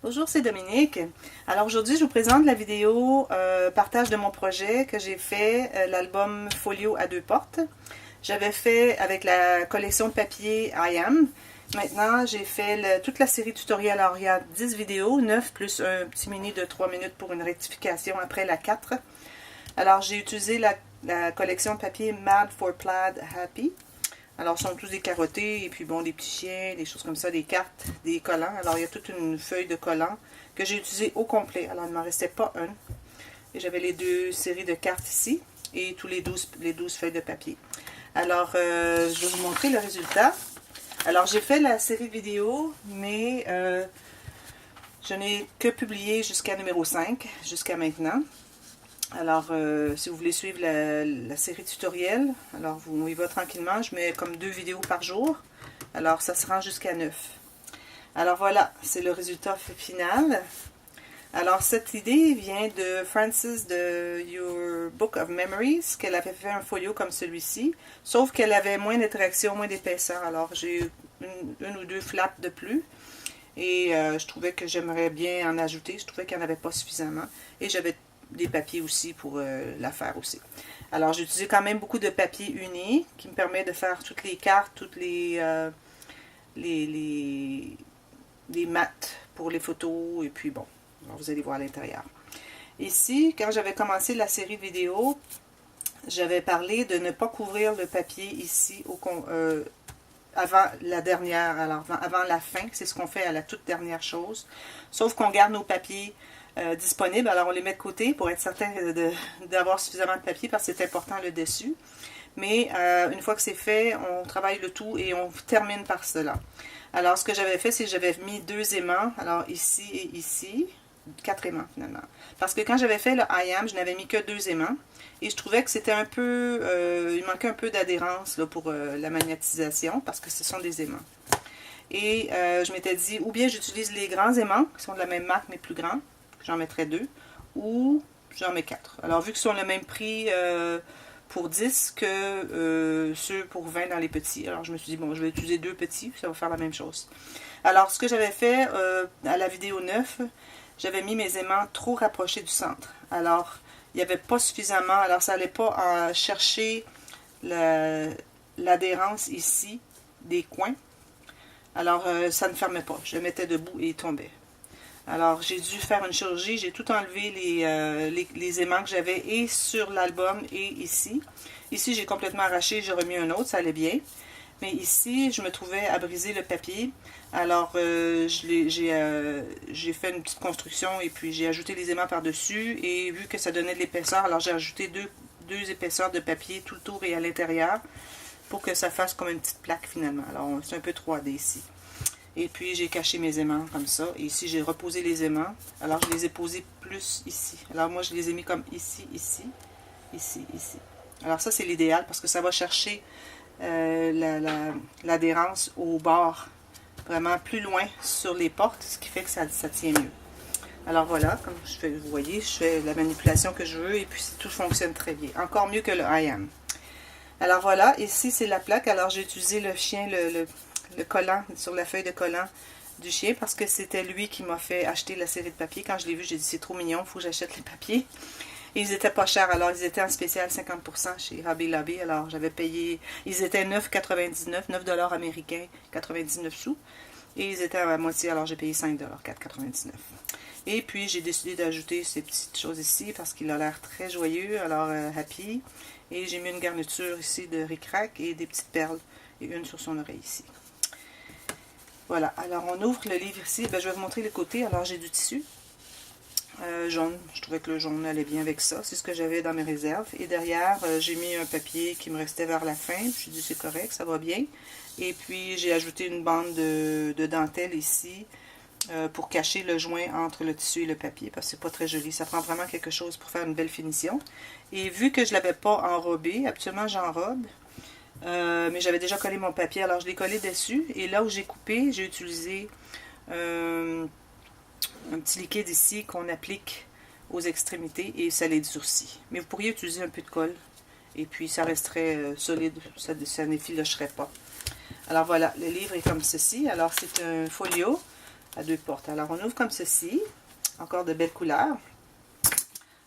Bonjour, c'est Dominique. Alors aujourd'hui, je vous présente la vidéo partage de mon projet que j'ai fait, l'album Folio à deux portes. J'avais fait avec la collection de papier I Am. Maintenant, j'ai fait toute la série tutoriel. Alors, il y a 10 vidéos, 9 plus un petit mini de 3 minutes pour une rectification après la 4. Alors, j'ai utilisé la collection de papier Mad for Plaid Happy. Alors, ce sont tous des carottés, et puis bon, des petits chiens, des choses comme ça, des cartes, des collants. Alors, il y a toute une feuille de collants que j'ai utilisé au complet. Alors, il ne m'en restait pas un. Et j'avais les deux séries de cartes ici, et tous les 12 feuilles de papier. Alors, je vais vous montrer le résultat. Alors, j'ai fait la série vidéo, mais je n'ai que publié jusqu'à numéro 5, jusqu'à maintenant. Alors, si vous voulez suivre la série tutoriel, alors vous y va tranquillement. Je mets comme 2 vidéos par jour. Alors, ça se rend jusqu'à 9. Alors voilà, c'est le résultat final. Alors, cette idée vient de Frances de Your Book of Memories, qu'elle avait fait un folio comme celui-ci, sauf qu'elle avait moins d'interaction, moins d'épaisseur. Alors, j'ai une ou deux flaps de plus. Et je trouvais que j'aimerais bien en ajouter. Je trouvais qu'il n'y en avait pas suffisamment. Et j'avais des papiers aussi pour la faire aussi. Alors, j'ai utilisé quand même beaucoup de papier uni qui me permet de faire toutes les cartes, toutes les mattes pour les photos. Et puis bon, alors vous allez voir à l'intérieur. Ici, quand j'avais commencé la série vidéo, j'avais parlé de ne pas couvrir le papier ici avant la dernière, alors avant la fin. C'est ce qu'on fait à la toute dernière chose. Sauf qu'on garde nos papiers disponibles. Alors, on les met de côté pour être certain d'avoir suffisamment de papier parce que c'est important le dessus. Mais une fois que c'est fait, on travaille le tout et on termine par cela. Alors, ce que j'avais fait, c'est que j'avais mis 2 aimants. Alors, ici et ici. 4 aimants, finalement. Parce que quand j'avais fait le I Am, je n'avais mis que 2 aimants. Et je trouvais que c'était un peu... il manquait un peu d'adhérence pour la magnétisation parce que ce sont des aimants. Et je m'étais dit, ou bien j'utilise les grands aimants, qui sont de la même marque, mais plus grands. J'en mettrais 2, ou j'en mets 4. Alors, vu qu'ils sont le même prix pour 10 que ceux pour 20 dans les petits, alors je me suis dit, bon, je vais utiliser 2 petits, ça va faire la même chose. Alors, ce que j'avais fait à la vidéo 9, j'avais mis mes aimants trop rapprochés du centre. Alors, il n'y avait pas suffisamment, alors ça n'allait pas chercher l'adhérence ici des coins. Alors, ça ne fermait pas. Je le mettais debout et il tombait. Alors, j'ai dû faire une chirurgie. J'ai tout enlevé les aimants que j'avais et sur l'album et ici. Ici, j'ai complètement arraché. J'ai remis un autre. Ça allait bien. Mais ici, je me trouvais à briser le papier. Alors, j'ai fait une petite construction et puis j'ai ajouté les aimants par-dessus. Et vu que ça donnait de l'épaisseur, alors j'ai ajouté deux épaisseurs de papier tout le tour et à l'intérieur pour que ça fasse comme une petite plaque finalement. Alors, c'est un peu 3D ici. Et puis, j'ai caché mes aimants comme ça. Et ici, j'ai reposé les aimants. Alors, je les ai posés plus ici. Alors, moi, je les ai mis comme ici, ici, ici, ici. Alors, ça, c'est l'idéal parce que ça va chercher l'adhérence au bord. Vraiment plus loin sur les portes, ce qui fait que ça tient mieux. Alors, voilà, comme vous voyez, je fais la manipulation que je veux et puis tout fonctionne très bien. Encore mieux que le I Am. Alors, voilà. Ici, c'est la plaque. Alors, j'ai utilisé le chien, le collant, sur la feuille de collant du chien, parce que c'était lui qui m'a fait acheter la série de papier. Quand je l'ai vu, j'ai dit c'est trop mignon, il faut que j'achète les papiers. Et ils étaient pas chers, alors ils étaient en spécial 50% chez Hobby Lobby. Alors j'avais payé, ils étaient 9,99, 9 $ américains, 99 sous. Et ils étaient à moitié, alors j'ai payé 5 $, 4,99. Et puis j'ai décidé d'ajouter ces petites choses ici parce qu'il a l'air très joyeux, alors happy. Et j'ai mis une garniture ici de ric-rac et des petites perles et une sur son oreille ici. Voilà, alors on ouvre le livre ici. Ben, je vais vous montrer les côtés. Alors j'ai du tissu jaune. Je trouvais que le jaune allait bien avec ça. C'est ce que j'avais dans mes réserves. Et derrière, j'ai mis un papier qui me restait vers la fin. Je me suis dit c'est correct, ça va bien. Et puis j'ai ajouté une bande de dentelle ici pour cacher le joint entre le tissu et le papier parce que c'est pas très joli. Ça prend vraiment quelque chose pour faire une belle finition. Et vu que je ne l'avais pas enrobé, habituellement j'enrobe. Mais j'avais déjà collé mon papier, alors je l'ai collé dessus. Et là où j'ai coupé, j'ai utilisé un petit liquide ici qu'on applique aux extrémités et ça les durcit. Mais vous pourriez utiliser un peu de colle et puis ça resterait solide, ça n'effilocherait pas. Alors voilà, le livre est comme ceci. Alors c'est un folio à 2 portes. Alors, on ouvre comme ceci. Encore de belles couleurs.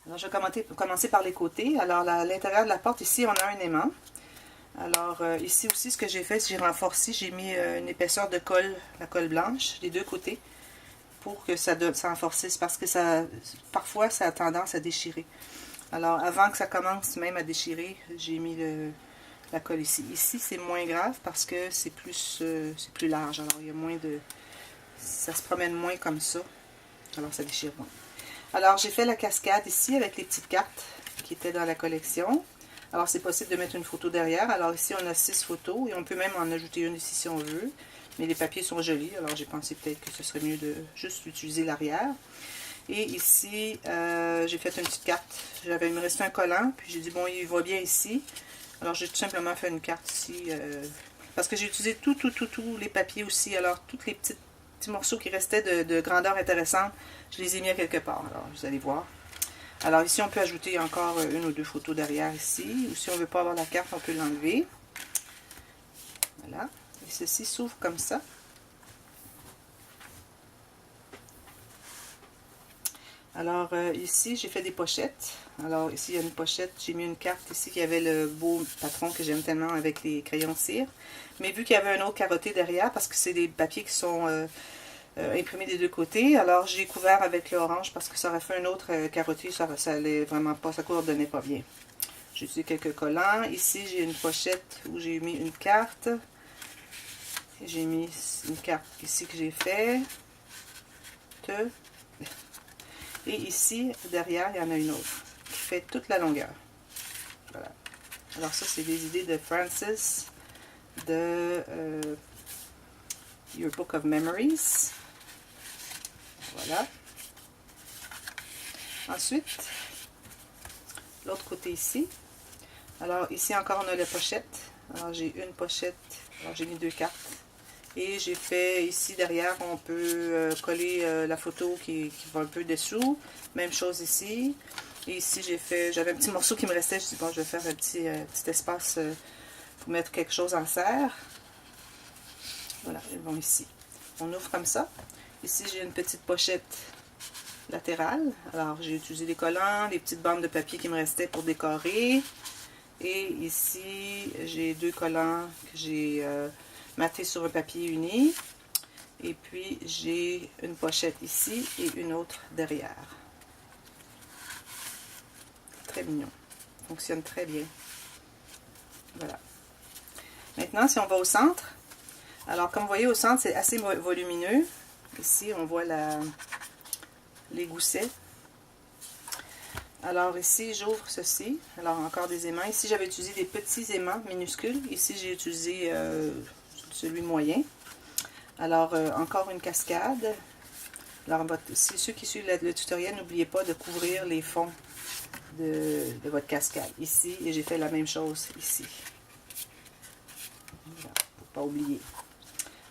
Alors, je vais commencer par les côtés. Alors, à l'intérieur de la porte, ici, on a un aimant. Alors, ici aussi, ce que j'ai fait, j'ai renforcé, j'ai mis une épaisseur de colle, la colle blanche, des deux côtés, pour que ça renforcisse, parce que parfois, ça a tendance à déchirer. Alors, avant que ça commence même à déchirer, j'ai mis la colle ici. Ici, c'est moins grave parce que c'est plus large. Alors, il y a moins de... Ça se promène moins comme ça. Alors, ça déchire moins. Alors, j'ai fait la cascade ici avec les petites cartes qui étaient dans la collection. Alors, c'est possible de mettre une photo derrière. Alors, ici, on a 6 photos et on peut même en ajouter une ici si on veut. Mais les papiers sont jolis. Alors, j'ai pensé peut-être que ce serait mieux de juste utiliser l'arrière. Et ici, j'ai fait une petite carte. Il me restait un collant. Puis, j'ai dit, bon, il va bien ici. Alors, j'ai tout simplement fait une carte ici. Parce que j'ai utilisé tous les papiers aussi. Alors, tous les petits morceaux qui restaient de grandeur intéressante, je les ai mis à quelque part. Alors, vous allez voir. Alors ici, on peut ajouter encore une ou deux photos derrière ici. Ou si on ne veut pas avoir la carte, on peut l'enlever. Voilà. Et ceci s'ouvre comme ça. Alors ici, j'ai fait des pochettes. Alors ici, il y a une pochette. J'ai mis une carte ici qui avait le beau patron que j'aime tellement avec les crayons cire. Mais vu qu'il y avait un autre carotté derrière, parce que c'est des papiers qui sont... imprimé des deux côtés. Alors j'ai couvert avec l'orange parce que ça aurait fait un autre carotté, ça allait vraiment pas, ça coordonnait pas bien. J'ai utilisé quelques collants. Ici j'ai une pochette où j'ai mis une carte. J'ai mis une carte ici que j'ai fait. Et ici, derrière, il y en a une autre qui fait toute la longueur. Voilà. Alors ça, c'est des idées de Francis de Your Book of Memories. Voilà. Ensuite, l'autre côté ici. Alors ici encore on a la pochette. Alors j'ai une pochette. Alors j'ai mis 2 cartes. Et j'ai fait ici derrière, on peut coller la photo qui va un peu dessous. Même chose ici. Et ici j'avais un petit morceau qui me restait. Je dis bon, je vais faire un petit espace pour mettre quelque chose en serre. Voilà, ils vont ici. On ouvre comme ça. Ici, j'ai une petite pochette latérale. Alors, j'ai utilisé des collants, des petites bandes de papier qui me restaient pour décorer. Et ici, j'ai 2 collants que j'ai matés sur un papier uni. Et puis, j'ai une pochette ici et une autre derrière. Très mignon. Fonctionne très bien. Voilà. Maintenant, si on va au centre. Alors, comme vous voyez, au centre, c'est assez volumineux. Ici, on voit les goussets. Alors ici, j'ouvre ceci. Alors, encore des aimants. Ici, j'avais utilisé des petits aimants minuscules. Ici, j'ai utilisé celui moyen. Alors, encore une cascade. Alors, si ceux qui suivent le tutoriel, n'oubliez pas de couvrir les fonds de votre cascade. Ici, et j'ai fait la même chose ici. Voilà, pour ne pas oublier.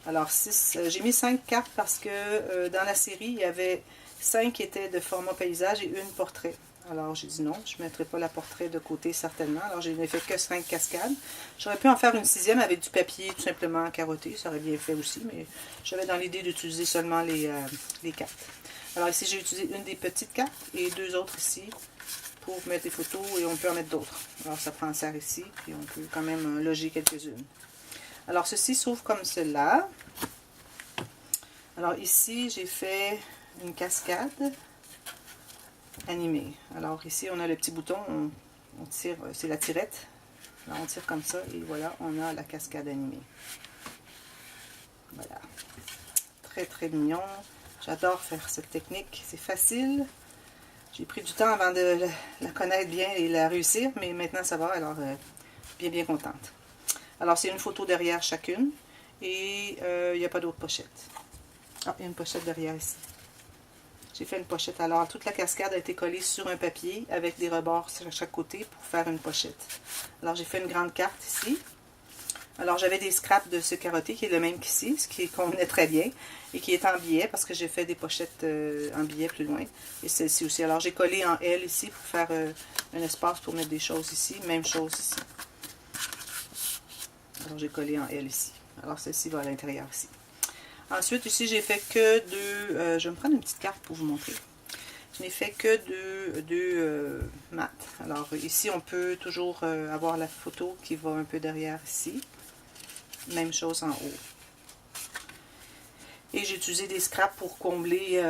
Alors, j'ai mis 5 cartes parce que dans la série, il y avait 5 qui étaient de format paysage et une portrait. Alors, j'ai dit non, je ne mettrai pas la portrait de côté certainement. Alors, je n'ai fait que 5 cascades. J'aurais pu en faire une 6e avec du papier tout simplement carotté. Ça aurait bien fait aussi, mais j'avais dans l'idée d'utiliser seulement les cartes. Alors, ici, j'ai utilisé une des petites cartes et 2 autres ici pour mettre des photos et on peut en mettre d'autres. Alors, ça prend en serre ici et on peut quand même loger quelques-unes. Alors, ceci s'ouvre comme cela. Alors, ici, j'ai fait une cascade animée. Alors, ici, on a le petit bouton, on tire, c'est la tirette. Alors, on tire comme ça et voilà, on a la cascade animée. Voilà. Très, très mignon. J'adore faire cette technique. C'est facile. J'ai pris du temps avant de la connaître bien et la réussir, mais maintenant, ça va. Alors, bien contente. Alors, c'est une photo derrière chacune. Et il n'y a pas d'autre pochette. Ah, il y a une pochette derrière ici. J'ai fait une pochette. Alors, toute la cascade a été collée sur un papier avec des rebords sur chaque côté pour faire une pochette. Alors, j'ai fait une grande carte ici. Alors, j'avais des scraps de ce carotté qui est le même qu'ici, ce qui convenait très bien. Et qui est en billet parce que j'ai fait des pochettes en billet plus loin. Et celle-ci aussi. Alors, j'ai collé en L ici pour faire un espace pour mettre des choses ici. Même chose ici. Alors, j'ai collé en L ici. Alors, celle-ci va à l'intérieur ici. Ensuite, ici, j'ai fait que deux... je vais me prendre une petite carte pour vous montrer. Je n'ai fait que deux mat. Alors, ici, on peut toujours avoir la photo qui va un peu derrière ici. Même chose en haut. Et j'ai utilisé des scraps pour combler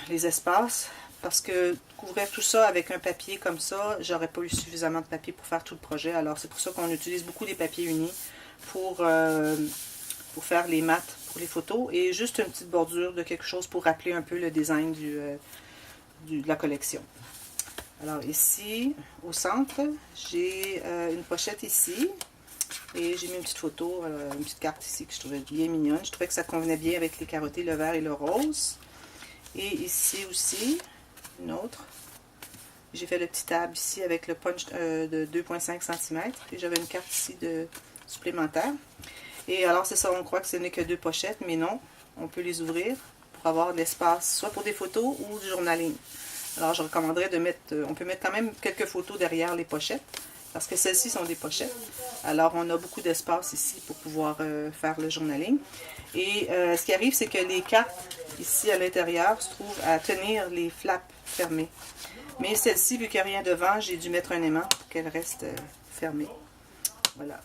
les espaces. Parce que couvrir tout ça avec un papier comme ça, j'aurais pas eu suffisamment de papier pour faire tout le projet. Alors, c'est pour ça qu'on utilise beaucoup des papiers unis pour faire les mats pour les photos. Et juste une petite bordure de quelque chose pour rappeler un peu le design de la collection. Alors ici, au centre, j'ai une pochette ici. Et j'ai mis une petite photo, une petite carte ici que je trouvais bien mignonne. Je trouvais que ça convenait bien avec les carottés, le vert et le rose. Et ici aussi, une autre. J'ai fait le petit tab ici avec le punch de 2,5 cm. Et j'avais une carte ici supplémentaire. Et alors c'est ça, on croit que ce n'est que deux pochettes, mais non. On peut les ouvrir pour avoir de l'espace, soit pour des photos ou du journaling. Alors je recommanderais de mettre, on peut mettre quand même quelques photos derrière les pochettes. Parce que celles-ci sont des pochettes. Alors, on a beaucoup d'espace ici pour pouvoir faire le journaling. Et ce qui arrive, c'est que les cartes, ici à l'intérieur, se trouvent à tenir les flaps fermés. Mais celle-ci, vu qu'il n'y a rien devant, j'ai dû mettre un aimant pour qu'elle reste fermée. Voilà.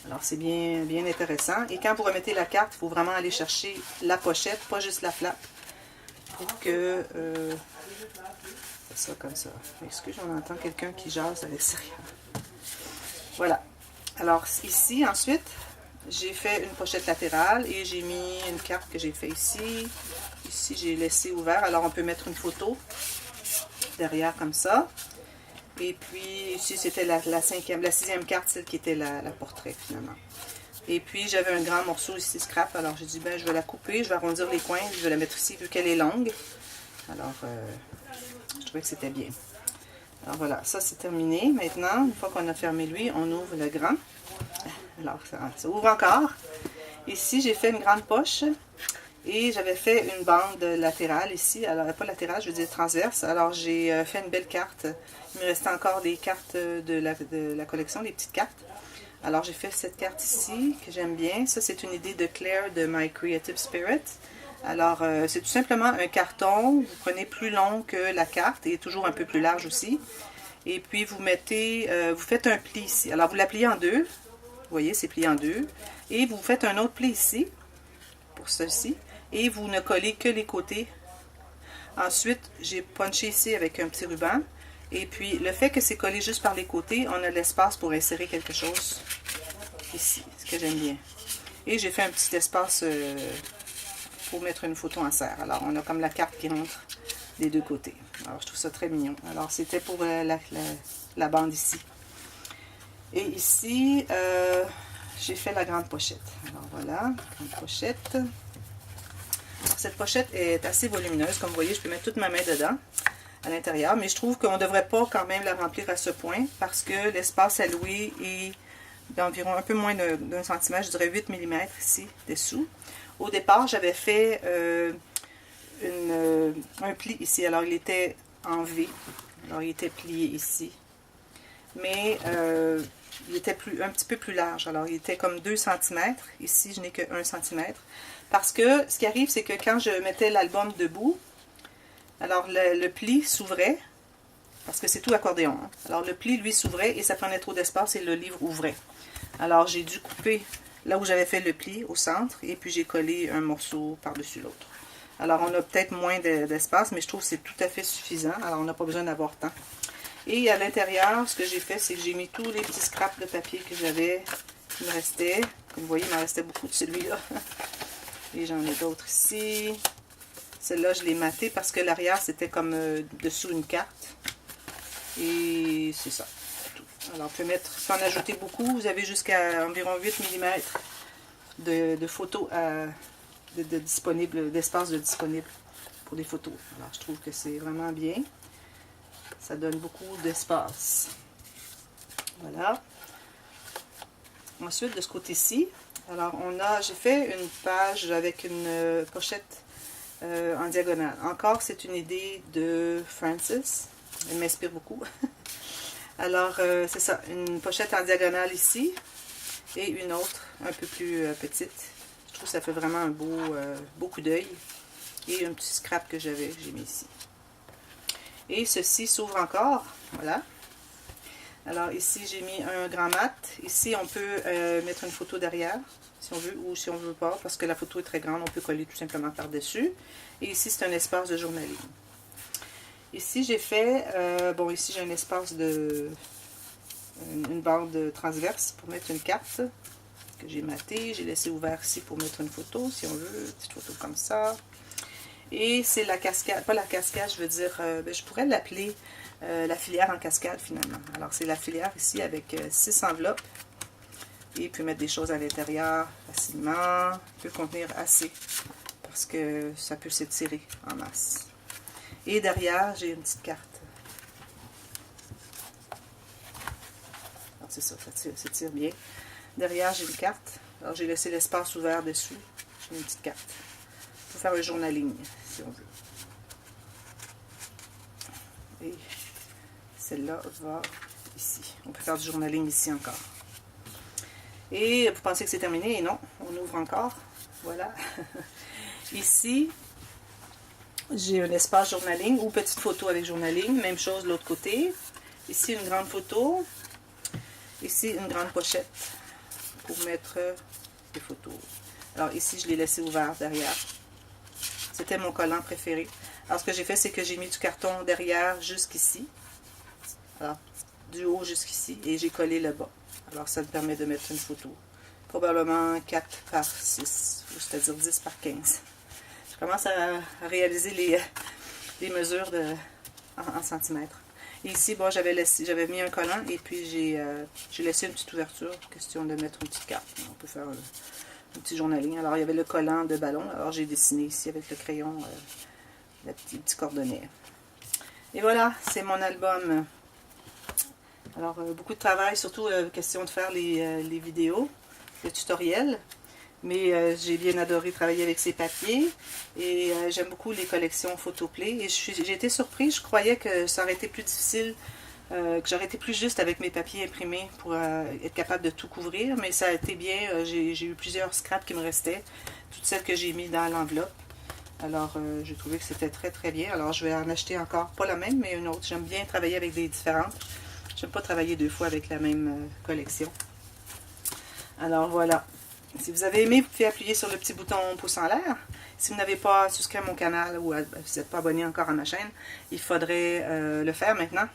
Alors, c'est bien, bien intéressant. Et quand vous remettez la carte, il faut vraiment aller chercher la pochette, pas juste la flap. Pour que... ça comme ça. Excusez, on entend quelqu'un qui jase à l'extérieur. Voilà. Alors ici, ensuite, j'ai fait une pochette latérale et j'ai mis une carte que j'ai fait ici. Ici, j'ai laissé ouvert. Alors, on peut mettre une photo derrière comme ça. Et puis, ici, c'était la sixième carte, celle qui était la portrait, finalement. Et puis, j'avais un grand morceau ici, scrap. Alors, j'ai dit, ben, je vais la couper, je vais arrondir les coins, je vais la mettre ici, vu qu'elle est longue. Alors, je trouvais que c'était bien. Alors voilà, ça c'est terminé. Maintenant, une fois qu'on a fermé lui, on ouvre le grand. Alors ça ouvre encore. Ici, j'ai fait une grande poche et j'avais fait une bande latérale ici. Alors, pas latérale, je veux dire transverse. Alors, j'ai fait une belle carte. Il me restait encore des cartes de la collection, des petites cartes. Alors, j'ai fait cette carte ici que j'aime bien. Ça, c'est une idée de Claire de My Creative Spirit. Alors, c'est tout simplement un carton. Vous prenez plus long que la carte et toujours un peu plus large aussi. Et puis, vous mettez, vous faites un pli ici. Alors, vous la pliez en deux. Vous voyez, c'est plié en deux. Et vous faites un autre pli ici, pour ceci. Et vous ne collez que les côtés. Ensuite, j'ai punché ici avec un petit ruban. Et puis, le fait que c'est collé juste par les côtés, on a l'espace pour insérer quelque chose ici, ce que j'aime bien. Et j'ai fait un petit espace... pour mettre une photo en serre. Alors, on a comme la carte qui rentre des deux côtés. Alors, je trouve ça très mignon. Alors, c'était pour la bande ici. Et ici, j'ai fait la grande pochette. Alors, voilà, grande pochette. Cette pochette est assez volumineuse. Comme vous voyez, je peux mettre toute ma main dedans, à l'intérieur. Mais je trouve qu'on ne devrait pas quand même la remplir à ce point, parce que l'espace alloué est d'environ un peu moins d'un centimètre, je dirais 8 mm ici, dessous. Au départ, j'avais fait un pli ici. Alors, il était en V. Alors, il était plié ici. Mais il était un petit peu plus large. Alors, il était comme 2 cm. Ici, je n'ai que 1 cm. Parce que ce qui arrive, c'est que quand je mettais l'album debout, alors le pli s'ouvrait. Parce que c'est tout accordéon. Hein. Alors, le pli, lui, s'ouvrait et ça prenait trop d'espace et le livre ouvrait. Alors, j'ai dû couper là où j'avais fait le pli au centre, et puis j'ai collé un morceau par-dessus l'autre. Alors, on a peut-être moins d'espace, mais je trouve que c'est tout à fait suffisant. Alors, on n'a pas besoin d'avoir tant. Et à l'intérieur, ce que j'ai fait, c'est que j'ai mis tous les petits scraps de papier que j'avais, qui me restaient. Comme vous voyez, il m'en restait beaucoup de celui-là. Et j'en ai d'autres ici. Celle-là, je l'ai matée parce que l'arrière, c'était comme dessous une carte. Et c'est ça. Alors, on peut en ajouter beaucoup. Vous avez jusqu'à environ 8 mm de photos d'espace disponible pour des photos. Alors, je trouve que c'est vraiment bien. Ça donne beaucoup d'espace. Voilà. Ensuite, de ce côté-ci, alors j'ai fait une page avec une pochette en diagonale. Encore, c'est une idée de Francis. Elle m'inspire beaucoup. Alors, c'est ça, une pochette en diagonale ici et une autre un peu plus petite. Je trouve que ça fait vraiment un beau coup d'œil. Et un petit scrap que j'ai mis ici. Et ceci s'ouvre encore, voilà. Alors ici j'ai mis un grand mat. Ici on peut mettre une photo derrière, si on veut, ou si on ne veut pas, parce que la photo est très grande, on peut coller tout simplement par-dessus. Et ici c'est un espace de journaling. Ici j'ai fait, bon ici j'ai un espace une bande transverse pour mettre une carte que j'ai mattée. J'ai laissé ouvert ici pour mettre une photo, si on veut, une petite photo comme ça. Et c'est la cascade, pas la cascade, je veux dire, je pourrais l'appeler la filière en cascade finalement. Alors c'est la filière ici avec 6 enveloppes. Et il peut mettre des choses à l'intérieur facilement. Il peut contenir assez parce que ça peut s'étirer en masse. Et derrière, j'ai une petite carte. Alors c'est ça, ça s'étire bien. Derrière, j'ai une carte. Alors j'ai laissé l'espace ouvert dessus. J'ai une petite carte. Pour faire un journaling, si on veut. Et celle-là va ici. On peut faire du journaling ici encore. Et vous pensez que c'est terminé? Et non, on ouvre encore. Voilà. Ici, j'ai un espace journaling ou petite photo avec journaling. Même chose de l'autre côté. Ici, une grande photo. Ici, une grande pochette pour mettre des photos. Alors ici, je l'ai laissé ouvert derrière. C'était mon collant préféré. Alors, ce que j'ai fait, c'est que j'ai mis du carton derrière jusqu'ici. Alors, du haut jusqu'ici. Et j'ai collé le bas. Alors, ça me permet de mettre une photo. Probablement 4 par 6, c'est-à-dire 10 par 15. Je commence à réaliser les mesures en centimètres. Et ici, bon, j'avais mis un collant et puis j'ai laissé une petite ouverture, question de mettre une petite carte. On peut faire un petit journaling. Alors, il y avait le collant de ballon. Alors, j'ai dessiné ici avec le crayon le petit coordonnées. Et voilà, c'est mon album. Alors, beaucoup de travail, surtout question de faire les vidéos, le tutoriel. Mais j'ai bien adoré travailler avec ces papiers. Et j'aime beaucoup les collections Photoplay. Et j'ai été surprise, je croyais que ça aurait été plus difficile, que j'aurais été plus juste avec mes papiers imprimés pour être capable de tout couvrir. Mais ça a été bien, j'ai eu plusieurs scraps qui me restaient, toutes celles que j'ai mis dans l'enveloppe. Alors, j'ai trouvé que c'était très très bien. Alors, je vais en acheter encore, pas la même, mais une autre. J'aime bien travailler avec des différentes. J'aime pas travailler 2 fois avec la même collection. Alors, voilà. Si vous avez aimé, vous pouvez appuyer sur le petit bouton pouce en l'air. Si vous n'avez pas souscrit à mon canal ou vous n'êtes pas abonné encore à ma chaîne, il faudrait le faire maintenant.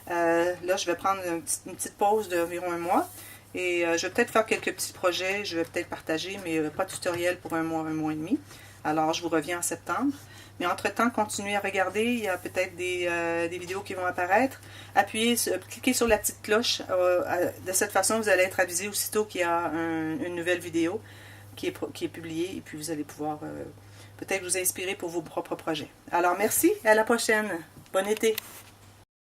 Là, je vais prendre une petite pause d'environ 1 mois. Et je vais peut-être faire quelques petits projets. Je vais peut-être partager, mais pas de tutoriel pour 1 mois et demi. Alors, je vous reviens en septembre. Mais entre-temps, continuez à regarder. Il y a peut-être des vidéos qui vont apparaître. Cliquez sur la petite cloche. De cette façon, vous allez être avisé aussitôt qu'il y a une nouvelle vidéo qui est publiée. Et puis, vous allez pouvoir peut-être vous inspirer pour vos propres projets. Alors, merci. À la prochaine. Bon été.